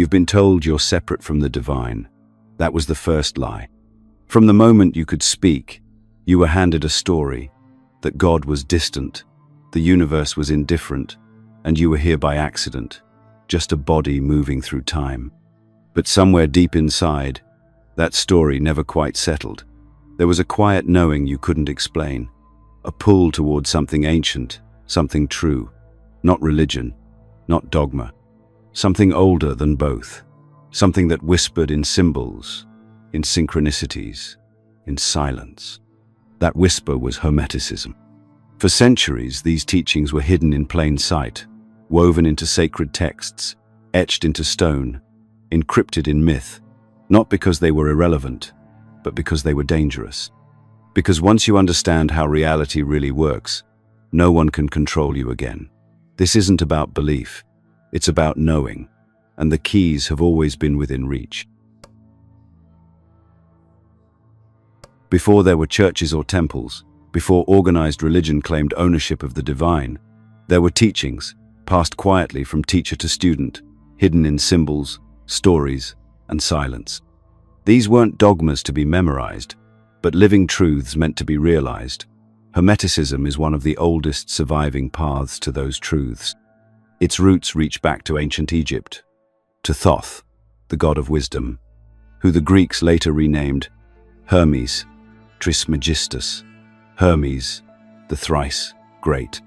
You've been told you're separate from the divine. That was the first lie. From the moment you could speak, you were handed a story that God was distant, the universe was indifferent, and you were here by accident, just a body moving through time. But somewhere deep inside, that story never quite settled. There was a quiet knowing you couldn't explain, a pull toward something ancient, something true, not religion, not dogma, something older than both, something that whispered in symbols, in synchronicities, in silence. That whisper was Hermeticism. For centuries, these teachings were hidden in plain sight, woven into sacred texts, etched into stone, encrypted in myth, not because they were irrelevant, but because they were dangerous. Because once you understand how reality really works, no one can control you again. This isn't about belief, it's about knowing, and the keys have always been within reach. Before there were churches or temples, before organized religion claimed ownership of the divine, there were teachings, passed quietly from teacher to student, hidden in symbols, stories, and silence. These weren't dogmas to be memorized, but living truths meant to be realized. Hermeticism is one of the oldest surviving paths to those truths. Its roots reach back to ancient Egypt, to Thoth, the god of wisdom, who the Greeks later renamed Hermes Trismegistus. Hermes, the thrice great.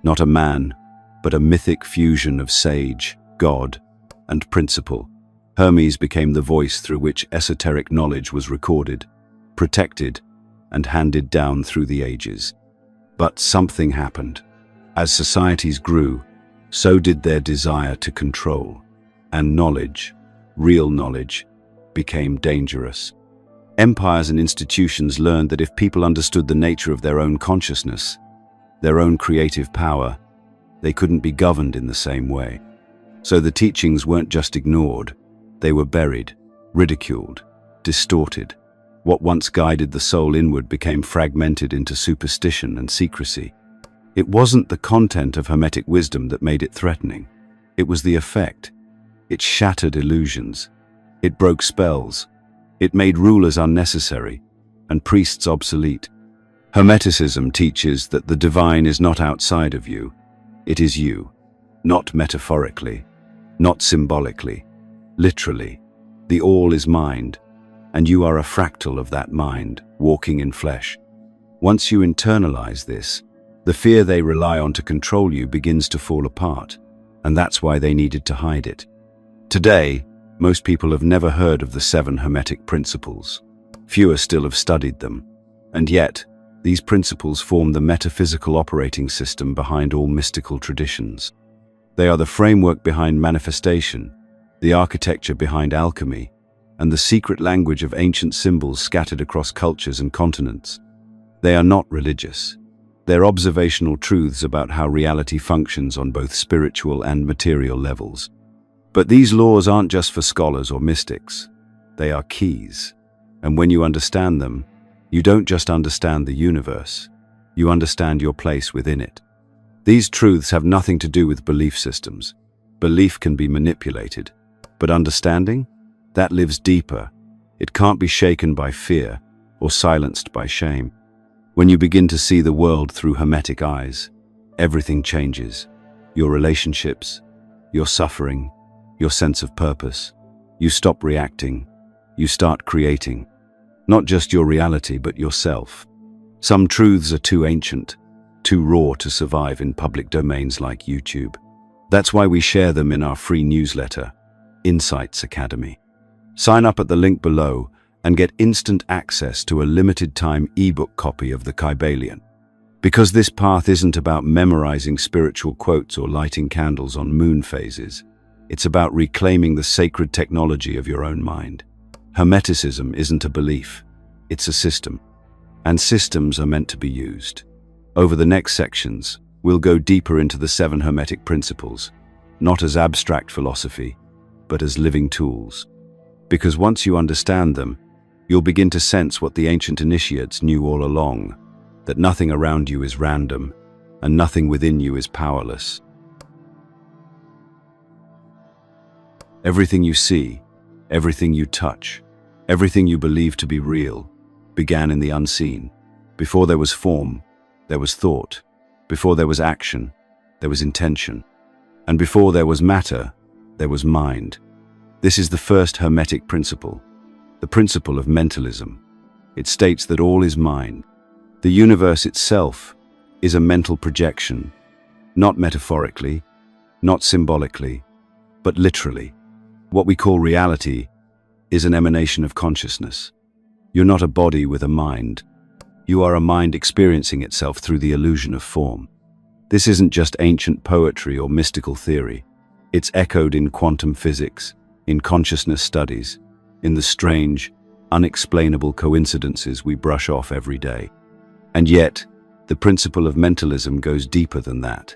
Not a man, but a mythic fusion of sage, god, and principle. Hermes became the voice through which esoteric knowledge was recorded, protected, and handed down through the ages. But something happened. As societies grew, so did their desire to control, and knowledge, real knowledge, became dangerous. Empires and institutions learned that if people understood the nature of their own consciousness, their own creative power, they couldn't be governed in the same way. So the teachings weren't just ignored, they were buried, ridiculed, distorted. What once guided the soul inward became fragmented into superstition and secrecy. It wasn't the content of Hermetic wisdom that made it threatening. It was the effect. It shattered illusions. It broke spells. It made rulers unnecessary and priests obsolete. Hermeticism teaches that the divine is not outside of you. It is you, not metaphorically, not symbolically, literally. The all is mind, and you are a fractal of that mind, walking in flesh. Once you internalize this, the fear they rely on to control you begins to fall apart, and that's why they needed to hide it. Today, most people have never heard of the 7 Hermetic principles. Fewer still have studied them, and yet, these principles form the metaphysical operating system behind all mystical traditions. They are the framework behind manifestation, the architecture behind alchemy, and the secret language of ancient symbols scattered across cultures and continents. They are not religious. They're observational truths about how reality functions on both spiritual and material levels. But these laws aren't just for scholars or mystics. They are keys. And when you understand them, you don't just understand the universe, you understand your place within it. These truths have nothing to do with belief systems. Belief can be manipulated, but understanding? That lives deeper. It can't be shaken by fear or silenced by shame. When you begin to see the world through Hermetic eyes, everything changes. Your relationships, your suffering, your sense of purpose. You stop reacting. You start creating. Not just your reality, but yourself. Some truths are too ancient, too raw to survive in public domains like YouTube. That's why we share them in our free newsletter, Insights Academy. Sign up at the link below and get instant access to a limited-time ebook copy of the Kybalion. Because this path isn't about memorizing spiritual quotes or lighting candles on moon phases. It's about reclaiming the sacred technology of your own mind. Hermeticism isn't a belief, it's a system. And systems are meant to be used. Over the next sections, we'll go deeper into the 7 Hermetic principles, not as abstract philosophy, but as living tools. Because once you understand them, you'll begin to sense what the ancient initiates knew all along, that nothing around you is random, and nothing within you is powerless. Everything you see, everything you touch, everything you believe to be real, began in the unseen. Before there was form, there was thought. Before there was action, there was intention. And before there was matter, there was mind. This is the first Hermetic principle, the principle of mentalism. It states that all is mind. The universe itself is a mental projection, not metaphorically, not symbolically, but literally. What we call reality is an emanation of consciousness. You're not a body with a mind. You are a mind experiencing itself through the illusion of form. This isn't just ancient poetry or mystical theory. It's echoed in quantum physics, in consciousness studies, in the strange, unexplainable coincidences we brush off every day. And yet, the principle of mentalism goes deeper than that.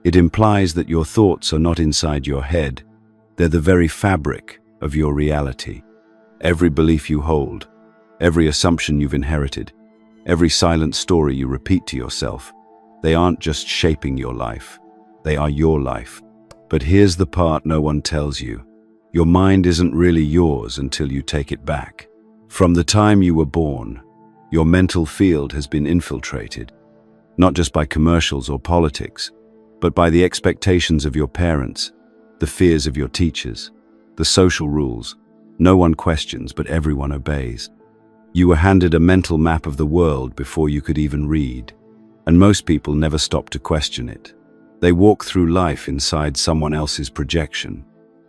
It implies that your thoughts are not inside your head. They're the very fabric of your reality. Every belief you hold, every assumption you've inherited, every silent story you repeat to yourself, they aren't just shaping your life. They are your life. But here's the part no one tells you. Your mind isn't really yours until you take it back. From the time you were born, your mental field has been infiltrated, not just by commercials or politics, but by the expectations of your parents, the fears of your teachers, the social rules. No one questions, but everyone obeys. You were handed a mental map of the world before you could even read, and most people never stop to question it. They walk through life inside someone else's projection,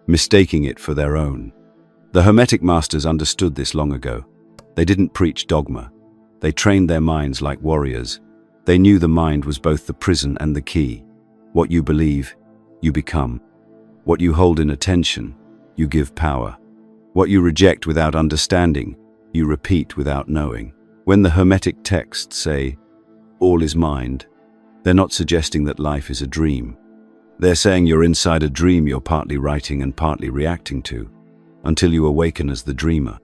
mistaking it for their own. The Hermetic masters understood this long ago. They didn't preach dogma. They trained their minds like warriors. They knew the mind was both the prison and the key. What you believe, you become. What you hold in attention, you give power. What you reject without understanding, you repeat without knowing. When the Hermetic texts say, all is mind, they're not suggesting that life is a dream. They're saying you're inside a dream you're partly writing and partly reacting to, until you awaken as the dreamer.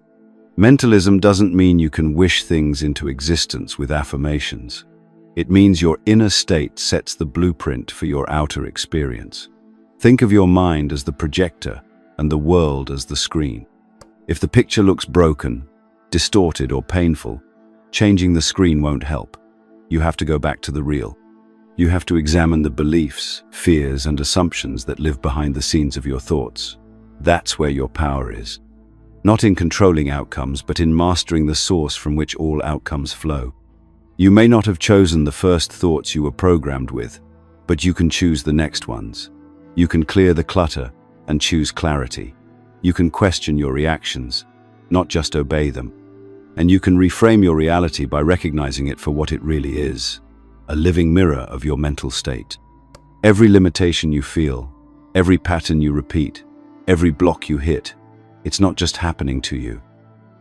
Mentalism doesn't mean you can wish things into existence with affirmations. It means your inner state sets the blueprint for your outer experience. Think of your mind as the projector and the world as the screen. If the picture looks broken, distorted, or painful, changing the screen won't help. You have to go back to the real. You have to examine the beliefs, fears, and assumptions that live behind the scenes of your thoughts. That's where your power is. Not in controlling outcomes, but in mastering the source from which all outcomes flow. You may not have chosen the first thoughts you were programmed with, but you can choose the next ones. You can clear the clutter and choose clarity. You can question your reactions, not just obey them. And you can reframe your reality by recognizing it for what it really is, a living mirror of your mental state. Every limitation you feel, every pattern you repeat, every block you hit, it's not just happening to you,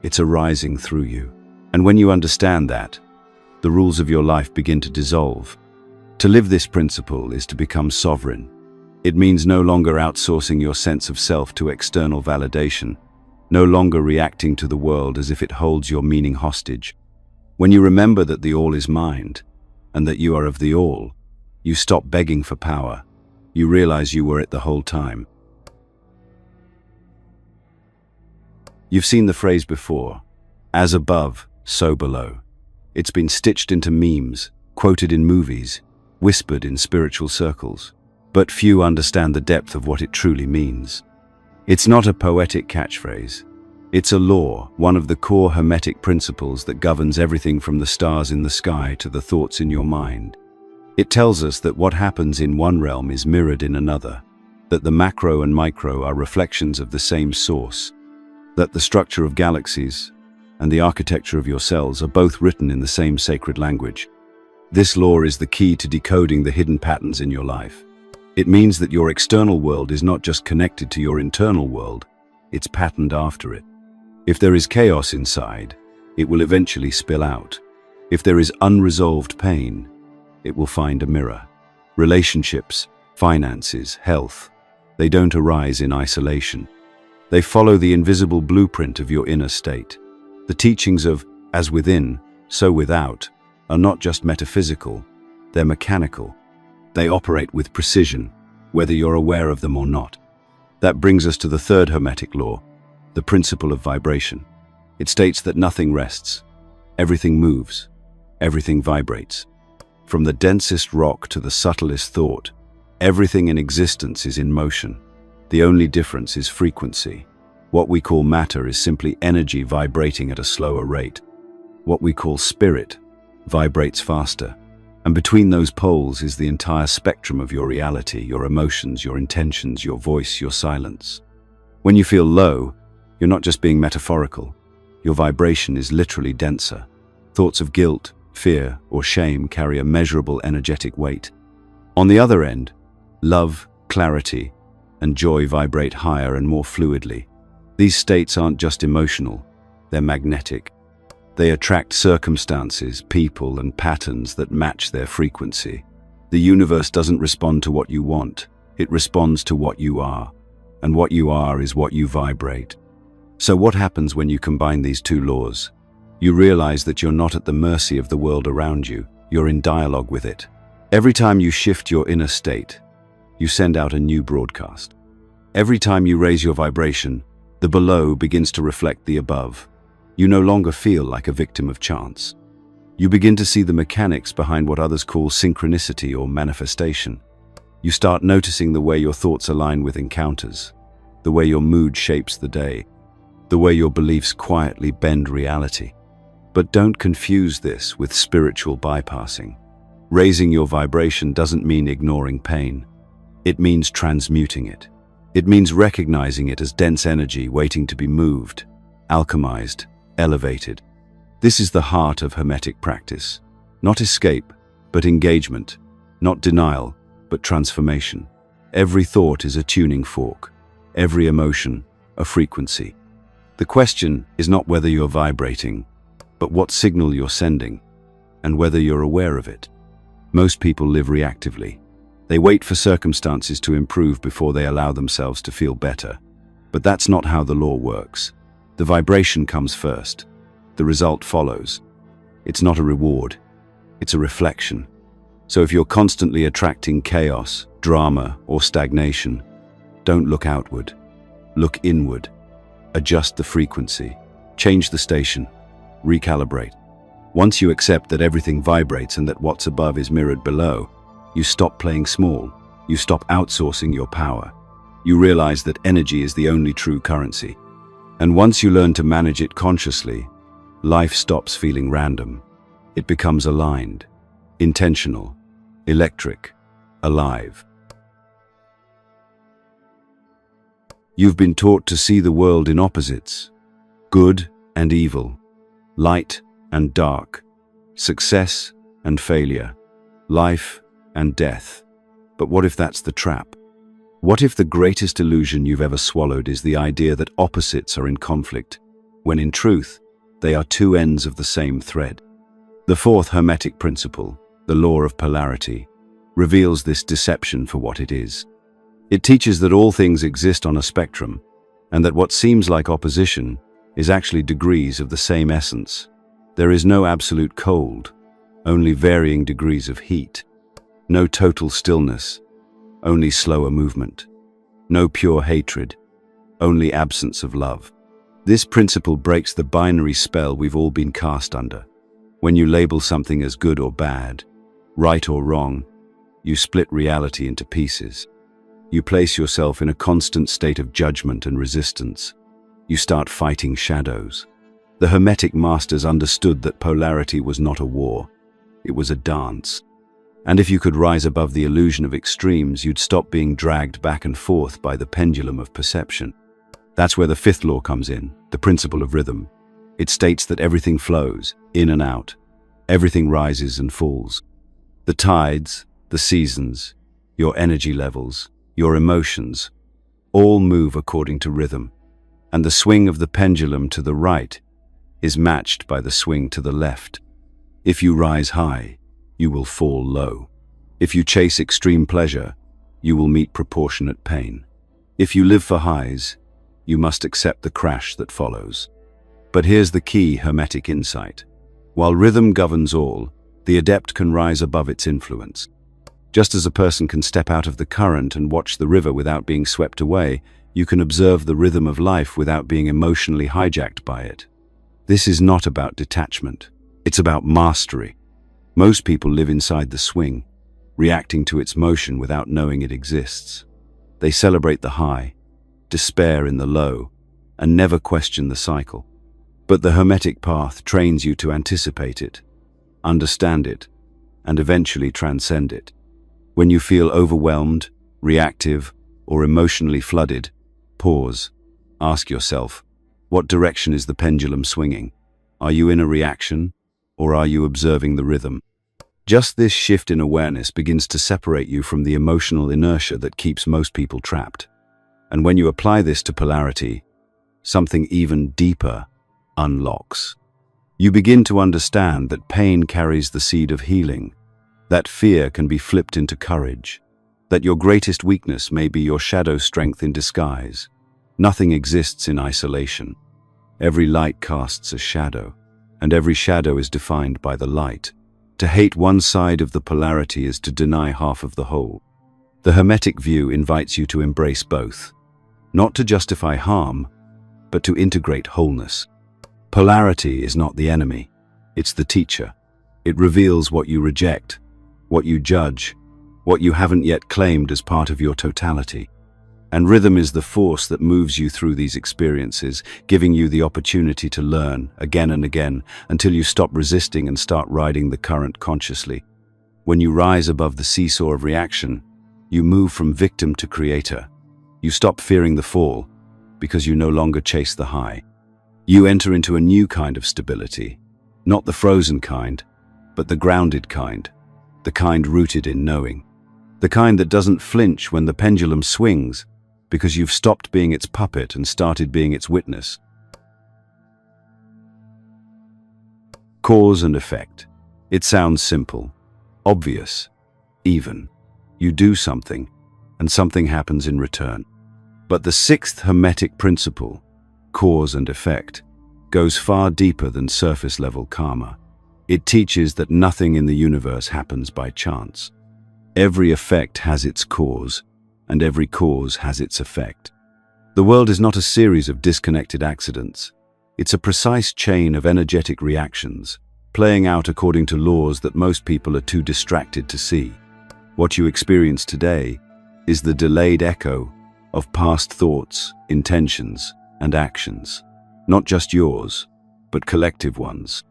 it's arising through you. And when you understand that, the rules of your life begin to dissolve. To live this principle is to become sovereign. It means no longer outsourcing your sense of self to external validation, no longer reacting to the world as if it holds your meaning hostage. When you remember that the all is mind, and that you are of the all, you stop begging for power. You realize you were it the whole time. You've seen the phrase before, as above, so below. It's been stitched into memes, quoted in movies, whispered in spiritual circles. But few understand the depth of what it truly means. It's not a poetic catchphrase. It's a law, one of the core Hermetic principles that governs everything from the stars in the sky to the thoughts in your mind. It tells us that what happens in one realm is mirrored in another, that the macro and micro are reflections of the same source, that the structure of galaxies and the architecture of your cells are both written in the same sacred language. This law is the key to decoding the hidden patterns in your life. It means that your external world is not just connected to your internal world, it's patterned after it. If there is chaos inside, it will eventually spill out. If there is unresolved pain, it will find a mirror. Relationships, finances, health, they don't arise in isolation. They follow the invisible blueprint of your inner state. The teachings of as within, so without are not just metaphysical, they're mechanical. They operate with precision, whether you're aware of them or not. That brings us to the third Hermetic law, the principle of vibration. It states that nothing rests. Everything moves. Everything vibrates. From the densest rock to the subtlest thought, everything in existence is in motion. The only difference is frequency. What we call matter is simply energy vibrating at a slower rate. What we call spirit vibrates faster. And between those poles is the entire spectrum of your reality, your emotions, your intentions, your voice, your silence. When you feel low, you're not just being metaphorical. Your vibration is literally denser. Thoughts of guilt, fear, or shame carry a measurable energetic weight. On the other end, love, clarity, and joy vibrate higher and more fluidly. These states aren't just emotional, they're magnetic. They attract circumstances, people, and patterns that match their frequency. The universe doesn't respond to what you want, it responds to what you are. And what you are is what you vibrate. So what happens when you combine these two laws? You realize that you're not at the mercy of the world around you, you're in dialogue with it. Every time you shift your inner state, you send out a new broadcast. Every time you raise your vibration, the below begins to reflect the above. You no longer feel like a victim of chance. You begin to see the mechanics behind what others call synchronicity or manifestation. You start noticing the way your thoughts align with encounters, the way your mood shapes the day, the way your beliefs quietly bend reality. But don't confuse this with spiritual bypassing. Raising your vibration doesn't mean ignoring pain. It means transmuting it. It means recognizing it as dense energy waiting to be moved, alchemized, elevated. This is the heart of Hermetic practice. Not escape, but engagement. Not denial, but transformation. Every thought is a tuning fork. Every emotion, a frequency. The question is not whether you're vibrating, but what signal you're sending, and whether you're aware of it. Most people live reactively. They wait for circumstances to improve before they allow themselves to feel better. But that's not how the law works. The vibration comes first. The result follows. It's not a reward. It's a reflection. So if you're constantly attracting chaos, drama, or stagnation, don't look outward. Look inward. Adjust the frequency. Change the station. Recalibrate. Once you accept that everything vibrates and that what's above is mirrored below, you stop playing small. You stop outsourcing your power. You realize that energy is the only true currency. And once you learn to manage it consciously, life stops feeling random. It becomes aligned, intentional, electric, alive. You've been taught to see the world in opposites, good and evil, light and dark, success and failure, life and death. But what if that's the trap? What if the greatest illusion you've ever swallowed is the idea that opposites are in conflict, when in truth, they are two ends of the same thread? The fourth Hermetic principle, the law of polarity, reveals this deception for what it is. It teaches that all things exist on a spectrum, and that what seems like opposition is actually degrees of the same essence. There is no absolute cold, only varying degrees of heat. No total stillness, only slower movement. No pure hatred, only absence of love. This principle breaks the binary spell we've all been cast under. When you label something as good or bad, right or wrong, you split reality into pieces. You place yourself in a constant state of judgment and resistance. You start fighting shadows. The Hermetic masters understood that polarity was not a war, it was a dance. And if you could rise above the illusion of extremes, you'd stop being dragged back and forth by the pendulum of perception. That's where the fifth law comes in, the principle of rhythm. It states that everything flows, in and out. Everything rises and falls. The tides, the seasons, your energy levels, your emotions, all move according to rhythm. And the swing of the pendulum to the right is matched by the swing to the left. If you rise high, you will fall low. If you chase extreme pleasure, you will meet proportionate pain. If you live for highs, you must accept the crash that follows. But here's the key Hermetic insight. While rhythm governs all, the adept can rise above its influence. Just as a person can step out of the current and watch the river without being swept away, You can observe the rhythm of life without being emotionally hijacked by it. This is not about detachment. It's about mastery. Most people live inside the swing, reacting to its motion without knowing it exists. They celebrate the high, despair in the low, and never question the cycle. But the Hermetic path trains you to anticipate it, understand it, and eventually transcend it. When you feel overwhelmed, reactive, or emotionally flooded, pause. Ask yourself, what direction is the pendulum swinging? Are you in a reaction, or are you observing the rhythm? Just this shift in awareness begins to separate you from the emotional inertia that keeps most people trapped. And when you apply this to polarity, something even deeper unlocks. You begin to understand that pain carries the seed of healing, that fear can be flipped into courage, that your greatest weakness may be your shadow strength in disguise. Nothing exists in isolation. Every light casts a shadow, and every shadow is defined by the light. To hate one side of the polarity is to deny half of the whole. The Hermetic view invites you to embrace both, not to justify harm, but to integrate wholeness. Polarity is not the enemy, it's the teacher. It reveals what you reject, what you judge, what you haven't yet claimed as part of your totality. And rhythm is the force that moves you through these experiences, giving you the opportunity to learn again and again until you stop resisting and start riding the current consciously. When you rise above the seesaw of reaction, you move from victim to creator. You stop fearing the fall because you no longer chase the high. You enter into a new kind of stability, not the frozen kind, but the grounded kind, the kind rooted in knowing, the kind that doesn't flinch when the pendulum swings, because you've stopped being its puppet and started being its witness. Cause and effect. It sounds simple, obvious, even. You do something, and something happens in return. But the sixth Hermetic principle, cause and effect, goes far deeper than surface-level karma. It teaches that nothing in the universe happens by chance. Every effect has its cause, and every cause has its effect. The world is not a series of disconnected accidents. It's a precise chain of energetic reactions, playing out according to laws that most people are too distracted to see. What you experience today is the delayed echo of past thoughts, intentions, and actions. Not just yours, but collective ones.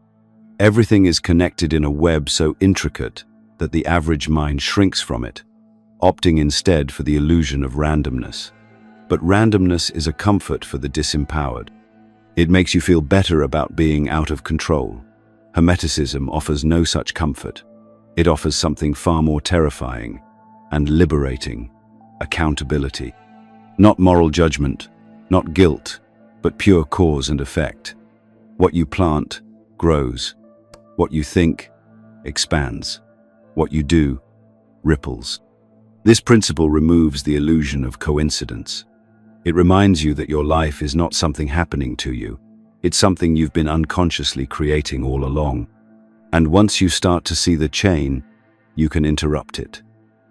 Everything is connected in a web so intricate that the average mind shrinks from it, opting instead for the illusion of randomness. But randomness is a comfort for the disempowered. It makes you feel better about being out of control. Hermeticism offers no such comfort. It offers something far more terrifying and liberating: accountability. Not moral judgment, not guilt, but pure cause and effect. What you plant grows. What you think expands. What you do ripples. This principle removes the illusion of coincidence. It reminds you that your life is not something happening to you. It's something you've been unconsciously creating all along. And once you start to see the chain, you can interrupt it.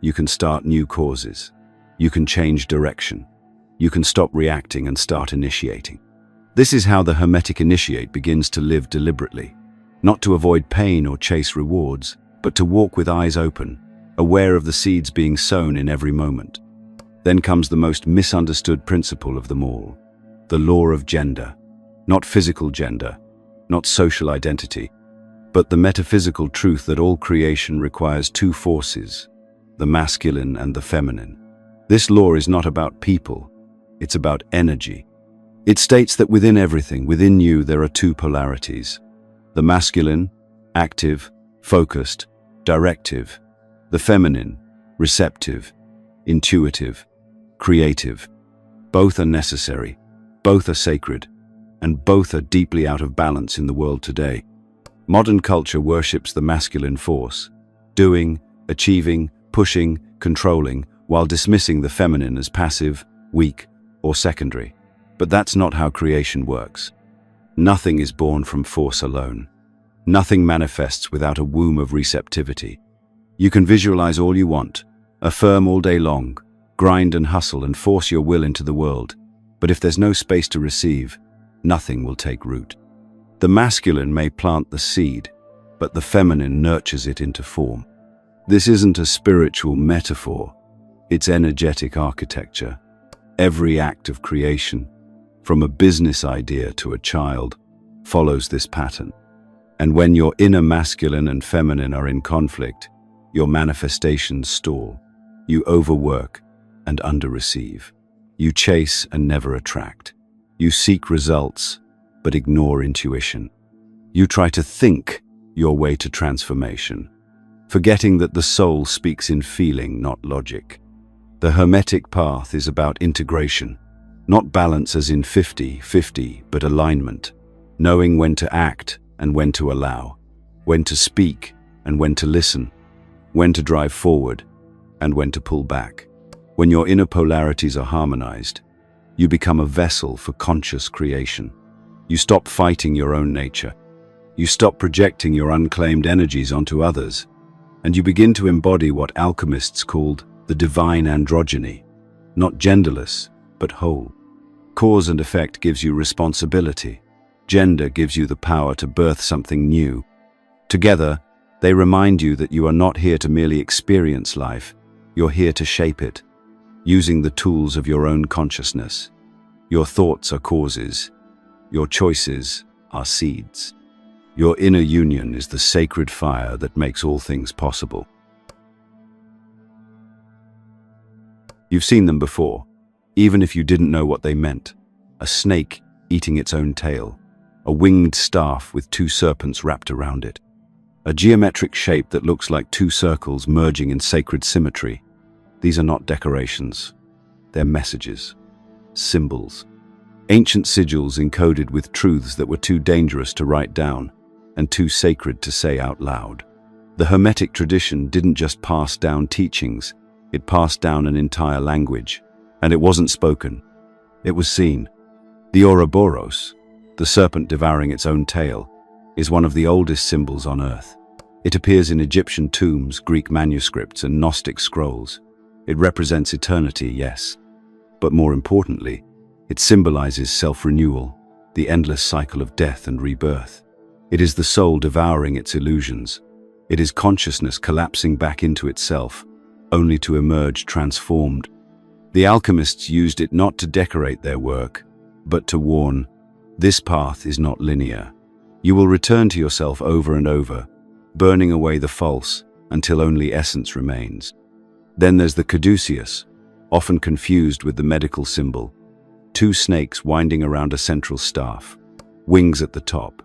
You can start new causes. You can change direction. You can stop reacting and start initiating. This is how the Hermetic initiate begins to live deliberately, not to avoid pain or chase rewards, but to walk with eyes open, aware of the seeds being sown in every moment. Then comes the most misunderstood principle of them all, the law of gender. Not physical gender, not social identity, but the metaphysical truth that all creation requires two forces, the masculine and the feminine. This law is not about people, it's about energy. It states that within everything, within you, there are two polarities. The masculine, active, focused, directive. The feminine, receptive, intuitive, creative. Both are necessary, both are sacred, and both are deeply out of balance in the world today. Modern culture worships the masculine force, doing, achieving, pushing, controlling, while dismissing the feminine as passive, weak, or secondary. But that's not how creation works. Nothing is born from force alone. Nothing manifests without a womb of receptivity. You can visualize all you want, affirm all day long, grind and hustle and force your will into the world. But if there's no space to receive, nothing will take root. The masculine may plant the seed, but the feminine nurtures it into form. This isn't a spiritual metaphor, it's energetic architecture. Every act of creation, from a business idea to a child, follows this pattern. And when your inner masculine and feminine are in conflict, your manifestations stall. You overwork and under-receive. You chase and never attract. You seek results, but ignore intuition. You try to think your way to transformation, forgetting that the soul speaks in feeling, not logic. The Hermetic path is about integration, not balance as in 50-50, but alignment, knowing when to act and when to allow, when to speak and when to listen, when to drive forward and when to pull back. When your inner polarities are harmonized, you become a vessel for conscious creation. You stop fighting your own nature. You stop projecting your unclaimed energies onto others, and you begin to embody what alchemists called the divine androgyny, not genderless, but whole. Cause and effect gives you responsibility. Gender gives you the power to birth something new. Together, they remind you that you are not here to merely experience life, you're here to shape it, using the tools of your own consciousness. Your thoughts are causes. Your choices are seeds. Your inner union is the sacred fire that makes all things possible. You've seen them before, even if you didn't know what they meant. A snake eating its own tail, a winged staff with two serpents wrapped around it, a geometric shape that looks like two circles merging in sacred symmetry. These are not decorations, they're messages, symbols, ancient sigils encoded with truths that were too dangerous to write down and too sacred to say out loud. The Hermetic tradition didn't just pass down teachings, it passed down an entire language, and it wasn't spoken, it was seen. The Ouroboros, the serpent devouring its own tail, is one of the oldest symbols on Earth. It appears in Egyptian tombs, Greek manuscripts, and Gnostic scrolls. It represents eternity, yes, but more importantly, it symbolizes self-renewal, the endless cycle of death and rebirth. It is the soul devouring its illusions. It is consciousness collapsing back into itself, only to emerge transformed. The alchemists used it not to decorate their work, but to warn, this path is not linear. You will return to yourself over and over, burning away the false until only essence remains. Then there's the caduceus, often confused with the medical symbol. Two snakes winding around a central staff, wings at the top.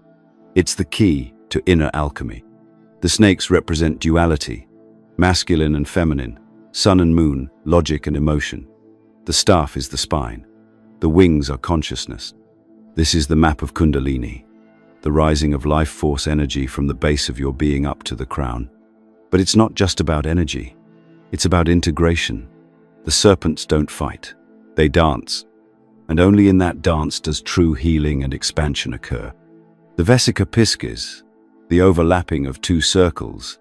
It's the key to inner alchemy. The snakes represent duality, masculine and feminine, sun and moon, logic and emotion. The staff is the spine. The wings are consciousness. This is the map of Kundalini, the rising of life force energy from the base of your being up to the crown. But it's not just about energy. It's about integration. The serpents don't fight. They dance. And only in that dance does true healing and expansion occur. The Vesica Piscis, the overlapping of two circles,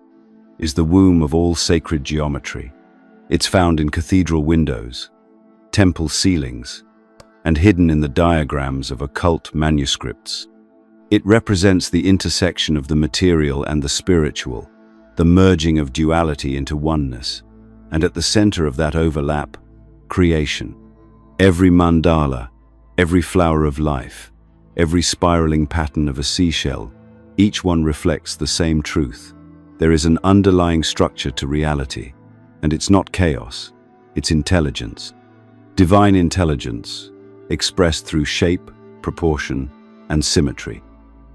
is the womb of all sacred geometry. It's found in cathedral windows, temple ceilings, and hidden in the diagrams of occult manuscripts. It represents the intersection of the material and the spiritual, the merging of duality into oneness, and at the center of that overlap, creation. Every mandala, every flower of life, every spiraling pattern of a seashell, each one reflects the same truth. There is an underlying structure to reality, and it's not chaos, it's intelligence. Divine intelligence, expressed through shape, proportion, and symmetry.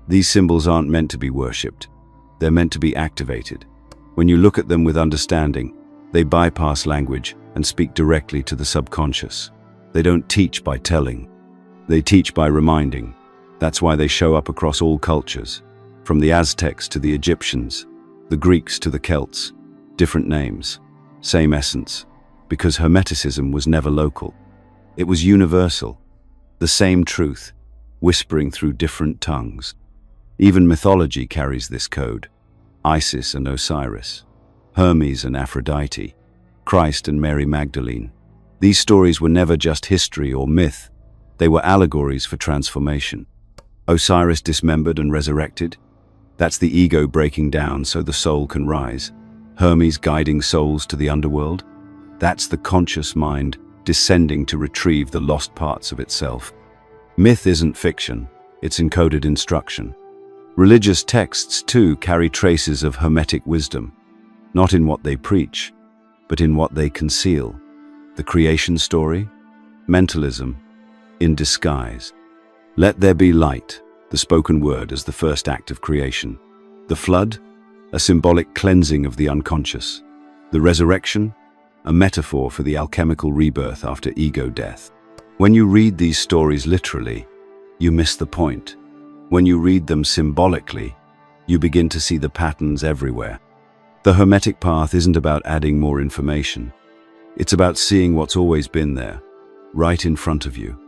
These symbols aren't meant to be worshipped, they're meant to be activated. When you look at them with understanding, they bypass language and speak directly to the subconscious. They don't teach by telling, they teach by reminding. That's why they show up across all cultures, from the Aztecs to the Egyptians, the Greeks to the Celts. Different names, same essence, because Hermeticism was never local. It was universal, the same truth, whispering through different tongues. Even mythology carries this code. Isis and Osiris, Hermes and Aphrodite, Christ and Mary Magdalene. These stories were never just history or myth. They were allegories for transformation. Osiris dismembered and resurrected. That's the ego breaking down so the soul can rise. Hermes guiding souls to the underworld. That's the conscious mind descending to retrieve the lost parts of itself. Myth isn't fiction, it's encoded instruction. Religious texts, too, carry traces of Hermetic wisdom, not in what they preach, but in what they conceal. The creation story, mentalism, in disguise. Let there be light, the spoken word as the first act of creation. The flood, a symbolic cleansing of the unconscious. The resurrection, a metaphor for the alchemical rebirth after ego death. When you read these stories literally, you miss the point. When you read them symbolically, you begin to see the patterns everywhere. The Hermetic path isn't about adding more information. It's about seeing what's always been there, right in front of you,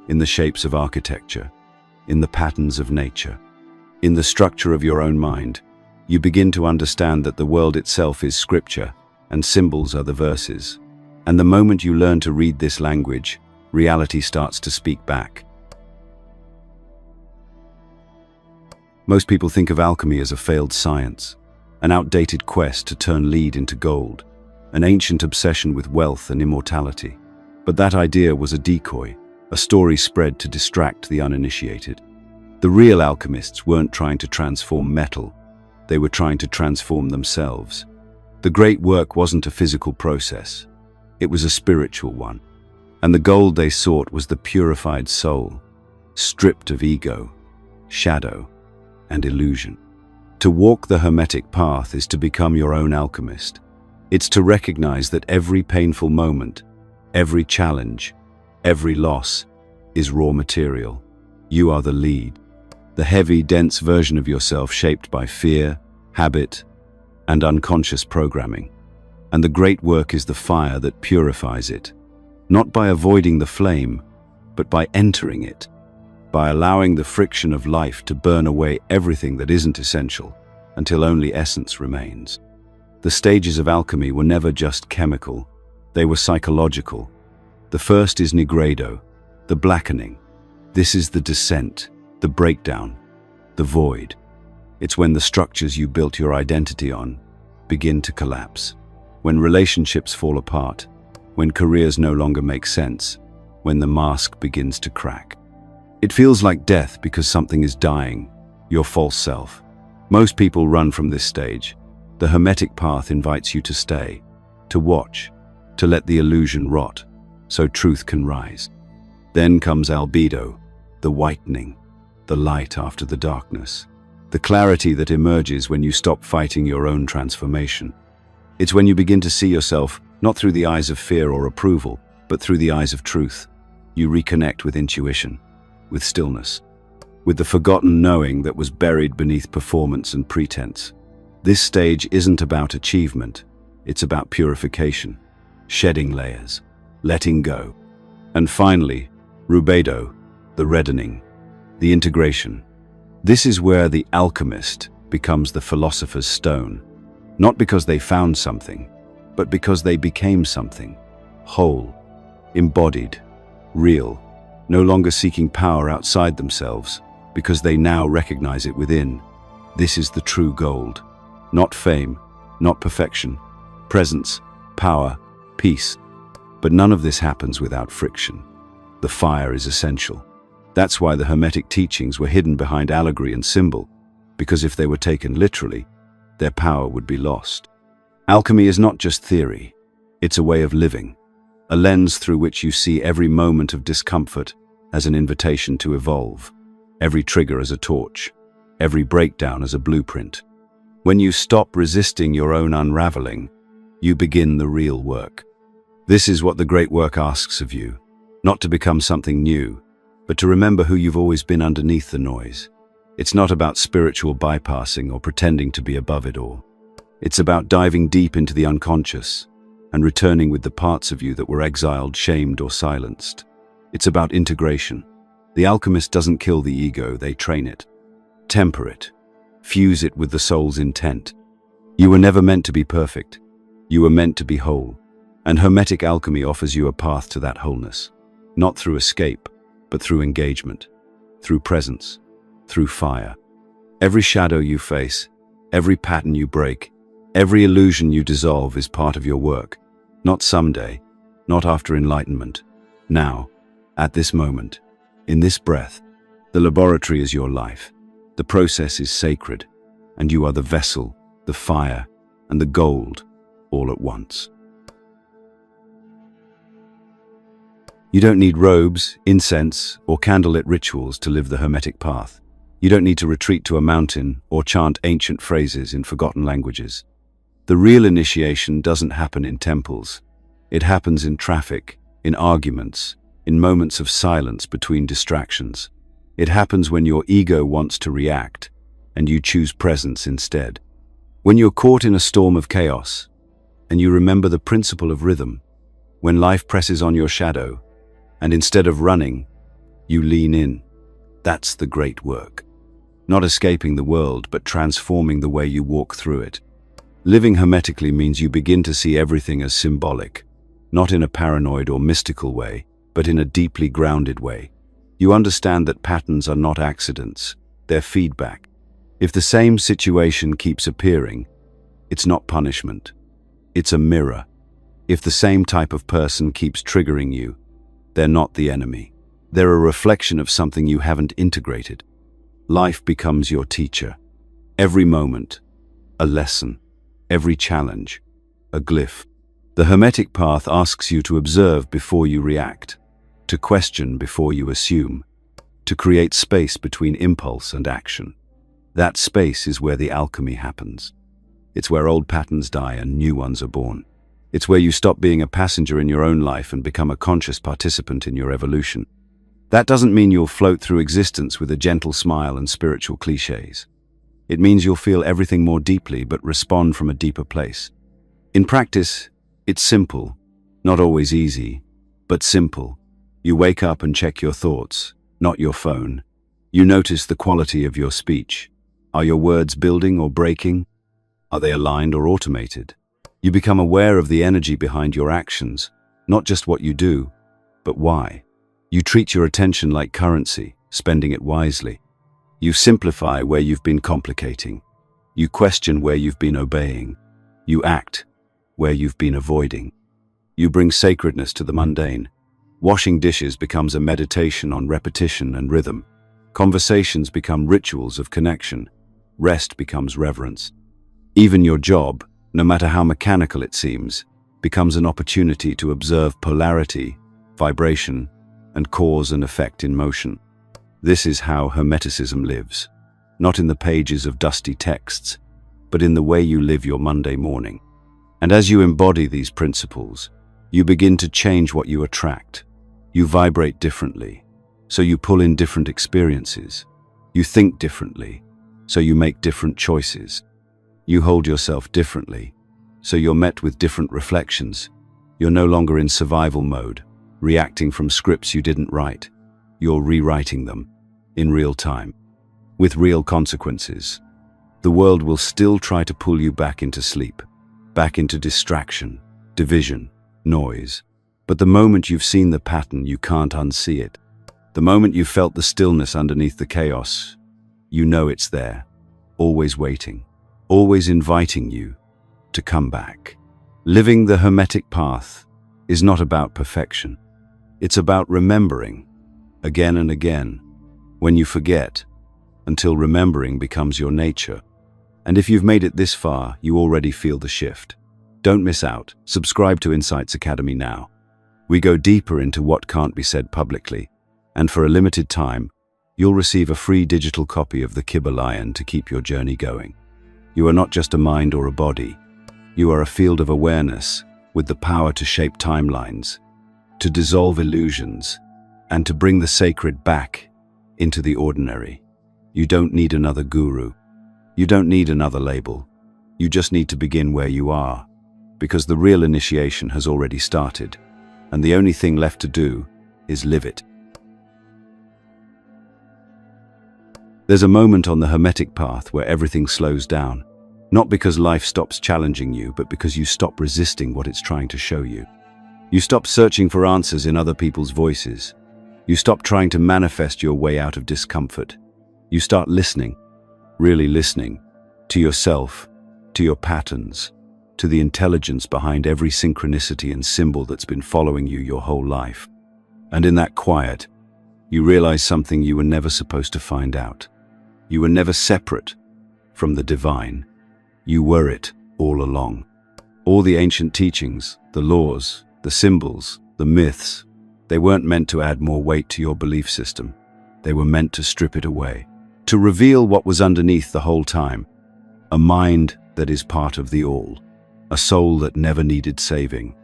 in the shapes of architecture, in the patterns of nature, in the structure of your own mind. You begin to understand that the world itself is scripture, and symbols are the verses. And the moment you learn to read this language, reality starts to speak back. Most people think of alchemy as a failed science, an outdated quest to turn lead into gold, an ancient obsession with wealth and immortality. But that idea was a decoy, a story spread to distract the uninitiated. The real alchemists weren't trying to transform metal, they were trying to transform themselves. The great work wasn't a physical process, it was a spiritual one. And the gold they sought was the purified soul, stripped of ego, shadow, and illusion. To walk the Hermetic path is to become your own alchemist. It's to recognize that every painful moment, every challenge, every loss is raw material. You are the lead, the heavy, dense version of yourself shaped by fear, habit, and unconscious programming. And the great work is the fire that purifies it, not by avoiding the flame, but by entering it, by allowing the friction of life to burn away everything that isn't essential, until only essence remains. The stages of alchemy were never just chemical, they were psychological. The first is nigredo, the blackening. This is the descent, the breakdown, the void. It's when the structures you built your identity on begin to collapse, when relationships fall apart, when careers no longer make sense, when the mask begins to crack. It feels like death because something is dying, your false self. Most people run from this stage. The Hermetic path invites you to stay, to watch, to let the illusion rot, so truth can rise. Then comes albedo, the whitening, the light after the darkness, the clarity that emerges when you stop fighting your own transformation. It's when you begin to see yourself not through the eyes of fear or approval, but through the eyes of truth. You reconnect with intuition, with stillness, with the forgotten knowing that was buried beneath performance and pretense. This stage isn't about achievement, it's about purification, shedding layers, letting go. And finally, rubedo, the reddening, the integration. This is where the alchemist becomes the philosopher's stone, not because they found something, but because they became something, whole, embodied, real, no longer seeking power outside themselves, because they now recognize it within. This is the true gold. Not fame, not perfection, presence, power, peace. But none of this happens without friction. The fire is essential. That's why the Hermetic teachings were hidden behind allegory and symbol, because if they were taken literally, their power would be lost. Alchemy is not just theory, it's a way of living, a lens through which you see every moment of discomfort as an invitation to evolve, every trigger as a torch, every breakdown as a blueprint. When you stop resisting your own unraveling, you begin the real work. This is what the great work asks of you, not to become something new, but to remember who you've always been underneath the noise. It's not about spiritual bypassing or pretending to be above it all. It's about diving deep into the unconscious and returning with the parts of you that were exiled, shamed, or silenced. It's about integration. The alchemist doesn't kill the ego, they train it, temper it, fuse it with the soul's intent. You were never meant to be perfect. You were meant to be whole. And Hermetic alchemy offers you a path to that wholeness, not through escape, but through engagement, through presence, through fire. Every shadow you face, every pattern you break, every illusion you dissolve is part of your work. Not someday, not after enlightenment. Now, at this moment, in this breath. The laboratory is your life. The process is sacred, and you are the vessel, the fire, and the gold, all at once. You don't need robes, incense, or candlelit rituals to live the Hermetic path. You don't need to retreat to a mountain or chant ancient phrases in forgotten languages. The real initiation doesn't happen in temples. It happens in traffic, in arguments, in moments of silence between distractions. It happens when your ego wants to react, and you choose presence instead. When you're caught in a storm of chaos, and you remember the principle of rhythm, when life presses on your shadow, and instead of running, you lean in. That's the great work. Not escaping the world, but transforming the way you walk through it. Living hermetically means you begin to see everything as symbolic, not in a paranoid or mystical way, but in a deeply grounded way. You understand that patterns are not accidents, they're feedback. If the same situation keeps appearing, it's not punishment, it's a mirror. If the same type of person keeps triggering you, they're not the enemy. They're a reflection of something you haven't integrated. Life becomes your teacher. Every moment, a lesson. Every challenge, a glyph. The Hermetic path asks you to observe before you react, to question before you assume, to create space between impulse and action. That space is where the alchemy happens. It's where old patterns die and new ones are born. It's where you stop being a passenger in your own life and become a conscious participant in your evolution. That doesn't mean you'll float through existence with a gentle smile and spiritual cliches. It means you'll feel everything more deeply but respond from a deeper place. In practice, it's simple, not always easy, but simple. You wake up and check your thoughts, not your phone. You notice the quality of your speech. Are your words building or breaking? Are they aligned or automated? You become aware of the energy behind your actions, not just what you do, but why. You treat your attention like currency, spending it wisely. You simplify where you've been complicating. You question where you've been obeying. You act where you've been avoiding. You bring sacredness to the mundane. Washing dishes becomes a meditation on repetition and rhythm. Conversations become rituals of connection. Rest becomes reverence. Even your job, no matter how mechanical it seems, becomes an opportunity to observe polarity, vibration, and cause and effect in motion. This is how Hermeticism lives, not in the pages of dusty texts, but in the way you live your Monday morning. And as you embody these principles, you begin to change what you attract. You vibrate differently, so you pull in different experiences. You think differently, so you make different choices. You hold yourself differently, so you're met with different reflections. You're no longer in survival mode, reacting from scripts you didn't write. You're rewriting them, in real time, with real consequences. The world will still try to pull you back into sleep, back into distraction, division, noise. But the moment you've seen the pattern, you can't unsee it. The moment you've felt the stillness underneath the chaos, you know it's there, always waiting, always inviting you to come back. Living the Hermetic path is not about perfection. It's about remembering, again and again, when you forget, until remembering becomes your nature. And if you've made it this far, you already feel the shift. Don't miss out. Subscribe to Insights Academy now. We go deeper into what can't be said publicly, and for a limited time, you'll receive a free digital copy of the Kybalion to keep your journey going. You are not just a mind or a body. You are a field of awareness with the power to shape timelines, to dissolve illusions, and to bring the sacred back into the ordinary. You don't need another guru. You don't need another label. You just need to begin where you are, because the real initiation has already started, and the only thing left to do is live it. There's a moment on the Hermetic path where everything slows down, not because life stops challenging you, but because you stop resisting what it's trying to show you. You stop searching for answers in other people's voices. You stop trying to manifest your way out of discomfort. You start listening, really listening, to yourself, to your patterns, to the intelligence behind every synchronicity and symbol that's been following you your whole life. And in that quiet, you realize something you were never supposed to find out. You were never separate from the divine. You were it all along. All the ancient teachings, the laws, the symbols, the myths, they weren't meant to add more weight to your belief system. They were meant to strip it away, to reveal what was underneath the whole time. A mind that is part of the all, a soul that never needed saving,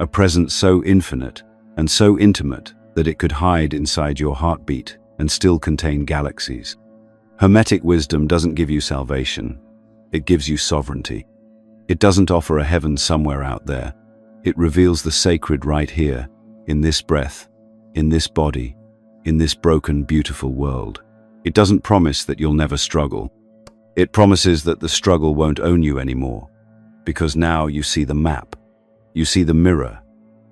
a presence so infinite and so intimate that it could hide inside your heartbeat and still contain galaxies. Hermetic wisdom doesn't give you salvation, it gives you sovereignty. It doesn't offer a heaven somewhere out there. It reveals the sacred right here, in this breath, in this body, in this broken, beautiful world. It doesn't promise that you'll never struggle. It promises that the struggle won't own you anymore, because now you see the map, you see the mirror,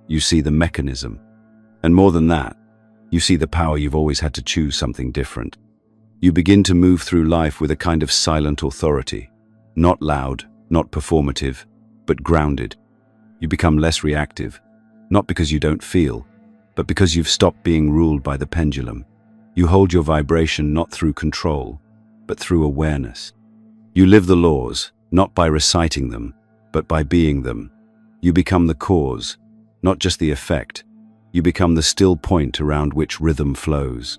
you see the mechanism. And more than that, you see the power you've always had to choose something different. You begin to move through life with a kind of silent authority, not loud, not performative, but grounded. You become less reactive, not because you don't feel, but because you've stopped being ruled by the pendulum. You hold your vibration not through control, but through awareness. You live the laws, not by reciting them, but by being them. You become the cause, not just the effect. You become the still point around which rhythm flows.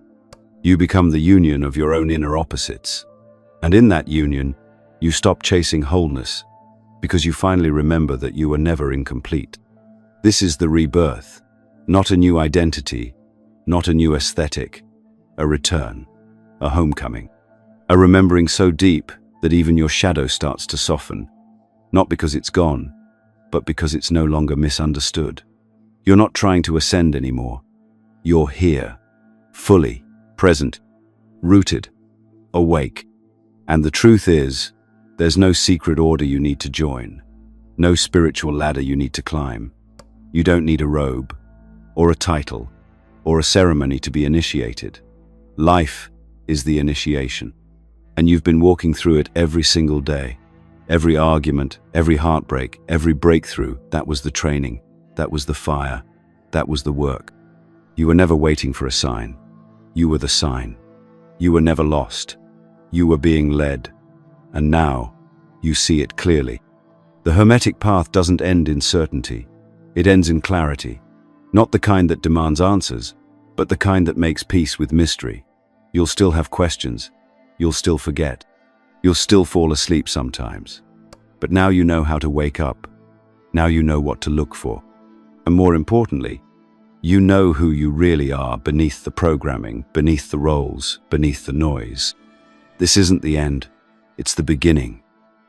You become the union of your own inner opposites. And in that union, you stop chasing wholeness, because you finally remember that you were never incomplete. This is the rebirth, not a new identity, not a new aesthetic, a return, a homecoming, a remembering so deep that even your shadow starts to soften, not because it's gone, but because it's no longer misunderstood. You're not trying to ascend anymore. You're here, fully, present, rooted, awake. And the truth is, there's no secret order you need to join, no spiritual ladder you need to climb. You don't need a robe, or a title, or a ceremony to be initiated. Life is the initiation, and you've been walking through it every single day. Every argument, every heartbreak, every breakthrough, that was the training, that was the fire, that was the work. You were never waiting for a sign. You were the sign. You were never lost. You were being led. And now, you see it clearly. The Hermetic path doesn't end in certainty. It ends in clarity. Not the kind that demands answers, but the kind that makes peace with mystery. You'll still have questions. You'll still forget. You'll still fall asleep sometimes. But now you know how to wake up. Now you know what to look for. And more importantly, you know who you really are beneath the programming, beneath the roles, beneath the noise. This isn't the end. It's the beginning.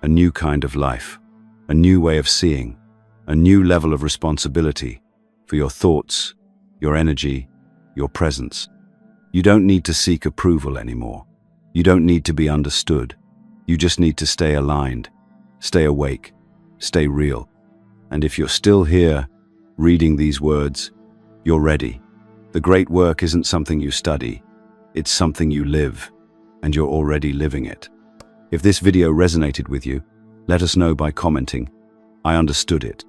A new kind of life. A new way of seeing. A new level of responsibility for your thoughts, your energy, your presence. You don't need to seek approval anymore. You don't need to be understood. You just need to stay aligned, stay awake, stay real. And if you're still here, reading these words, you're ready. The great work isn't something you study, it's something you live, and you're already living it. If this video resonated with you, let us know by commenting. I understood it.